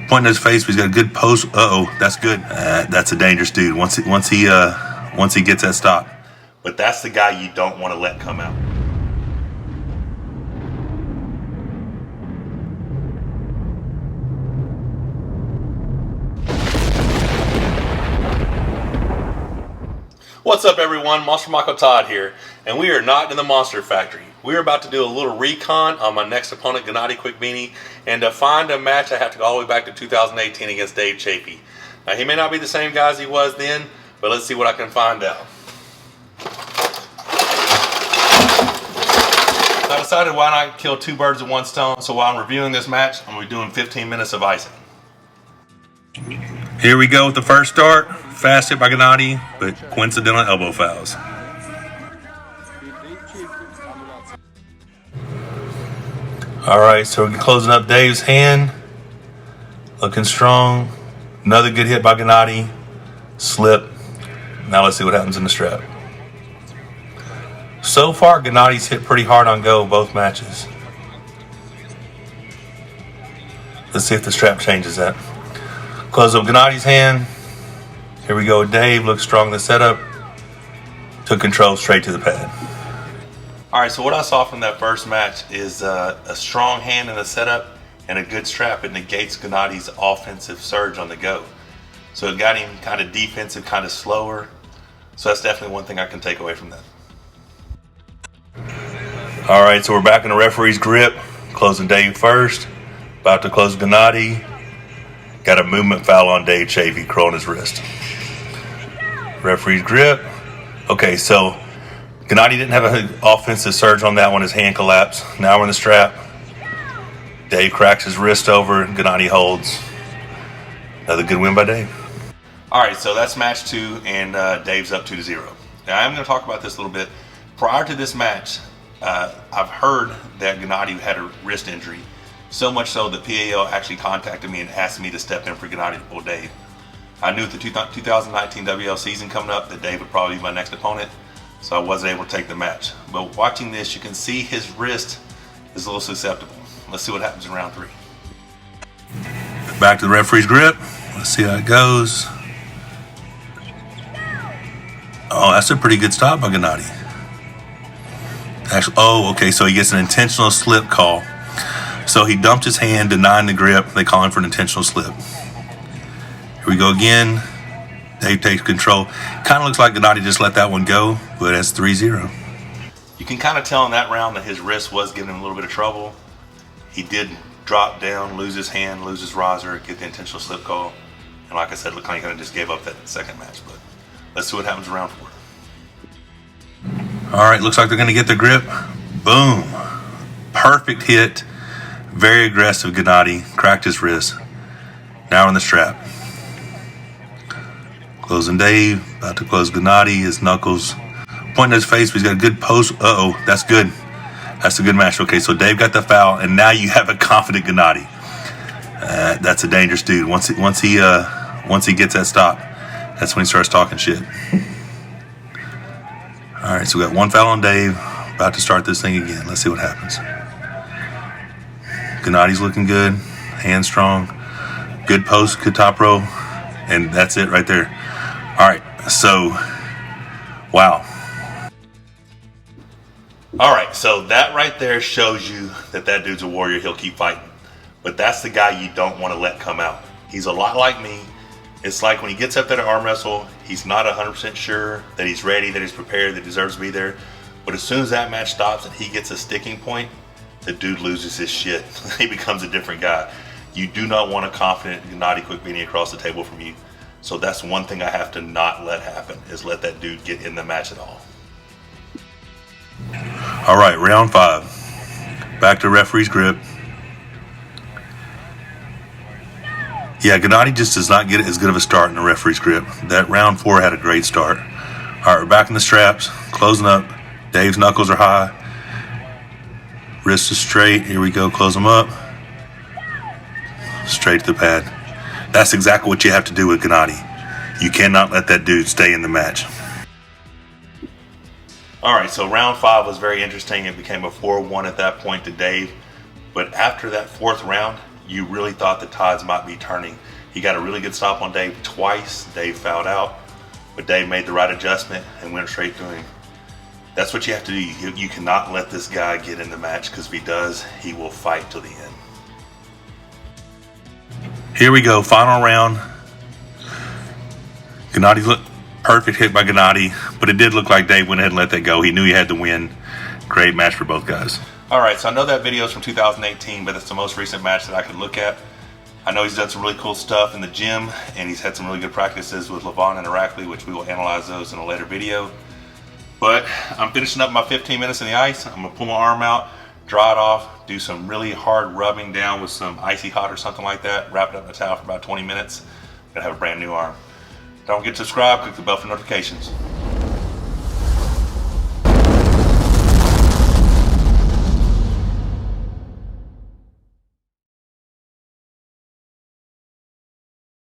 pointing at his face, but he's got a good post. Uh-oh, that's good. That's a dangerous dude once he gets that stop. But that's the guy you don't want to let come out. What's up, everyone? Monster Michael Todd here, and we are not in the Monster Factory. We're about to do a little recon on my next opponent, GENADI KVIKVINIA, and to find a match I have to go all the way back to 2018 against Dave Chaffee. Now, he may not be the same guy as he was then, but let's see what I can find out. So I decided why not kill two birds with one stone, so while I'm reviewing this match, I'm going to be doing 15 minutes of icing. Here we go with the first start. Fast hit by GENADI, but coincidental elbow fouls. Alright, so we're closing up Dave's hand. Looking strong. Another good hit by GENADI. Slip. Now let's see what happens in the strap. So far, GENADI's hit pretty hard on go both matches. Let's see if the strap changes that. Close up GENADI's hand. Here we go. Dave looks strong in the setup. Took control straight to the pad. Alright, so what I saw from that first match is a strong hand in the setup and a good strap. It negates GENADI's offensive surge on the go. So it got him kind of defensive, kind of slower. So that's definitely one thing I can take away from that. Alright, so we're back in the referee's grip. Closing Dave first. About to close GENADI. Got a movement foul on Dave Chaffee, curling his wrist. Referee's grip. Okay, so GENADI didn't have an offensive surge on that one. His hand collapsed. Now we're in the strap. Dave cracks his wrist over. GENADI holds. Another good win by Dave. All right, so that's match 2, and Dave's up 2-0. Now I'm going to talk about this a little bit. Prior to this match, I've heard that GENADI had a wrist injury. So much so that PAL actually contacted me and asked me to step in for GENADI to pull Dave. I knew with the 2019 WL season coming up that Dave would probably be my next opponent, so I wasn't able to take the match. But watching this, you can see his wrist is a little susceptible. Let's see what happens in round 3. Back to the referee's grip. Let's see how it goes. Oh, that's a pretty good stop by GENADI. Actually, oh, okay, so he gets an intentional slip call. So he dumped his hand, denying the grip. They call him for an intentional slip. Here we go again. Dave takes control. Kind of looks like GENADI just let that one go, but that's 3-0. You can kind of tell in that round that his wrist was giving him a little bit of trouble. He did drop down, lose his hand, lose his riser, get the intentional slip call. And like I said, looked like he kind of just gave up that second match. But let's see what happens in round 4. All right, looks like they're going to get the grip. Boom. Perfect hit. Very aggressive GENADI. Cracked his wrist. Now we're in the strap. Closing Dave. About to close GENADI. His knuckles pointing at his face, but he's got a good post. Uh-oh, that's good. That's a good match. Okay, so Dave got the foul, and now you have a confident GENADI. That's a dangerous dude. Once he gets that stop, that's when he starts talking shit. All right, so we got one foul on Dave. About to start this thing again. Let's see what happens. GENADI's looking good. Hand strong. Good post, good top row. And that's it right there. All right, so, wow. All right, so that right there shows you that that dude's a warrior. He'll keep fighting. But that's the guy you don't want to let come out. He's a lot like me. It's like when he gets up there to arm wrestle, he's not 100% sure that he's ready, that he's prepared, that he deserves to be there. But as soon as that match stops and he gets a sticking point, the dude loses his shit. He becomes a different guy. You do not want a confident GENADI KVIKVINIA across the table from you. So that's one thing I have to not let happen, is let that dude get in the match at all. All right, round 5. Back to referee's grip. Yeah, GENADI just does not get as good of a start in the referee's grip. That round 4 had a great start. All right, we're back in the straps, closing up. Dave's knuckles are high. Wrist is straight. Here we go, close them up. Straight to the pad. That's exactly what you have to do with GENADI. You cannot let that dude stay in the match. All right, so round 5 was very interesting. It became a 4-1 at that point to Dave. But after that 4th round, you really thought the tides might be turning. He got a really good stop on Dave twice. Dave fouled out, but Dave made the right adjustment and went straight to him. That's what you have to do. You cannot let this guy get in the match, because if he does, he will fight till the end. Here we go, final round. Gennady looked perfect hit by Gennady, but it did look like Dave went ahead and let that go. He knew he had to win. Great match for both guys. All right, so I know that video is from 2018, but it's the most recent match that I could look at. I know he's done some really cool stuff in the gym, and he's had some really good practices with Levon and Irakli, which we will analyze those in a later video. But I'm finishing up my 15 minutes in the ice. I'm gonna pull my arm out, dry it off, do some really hard rubbing down with some icy hot or something like that, wrap it up in a towel for about 20 minutes, and have a brand new arm. Don't forget to subscribe, click the bell for notifications.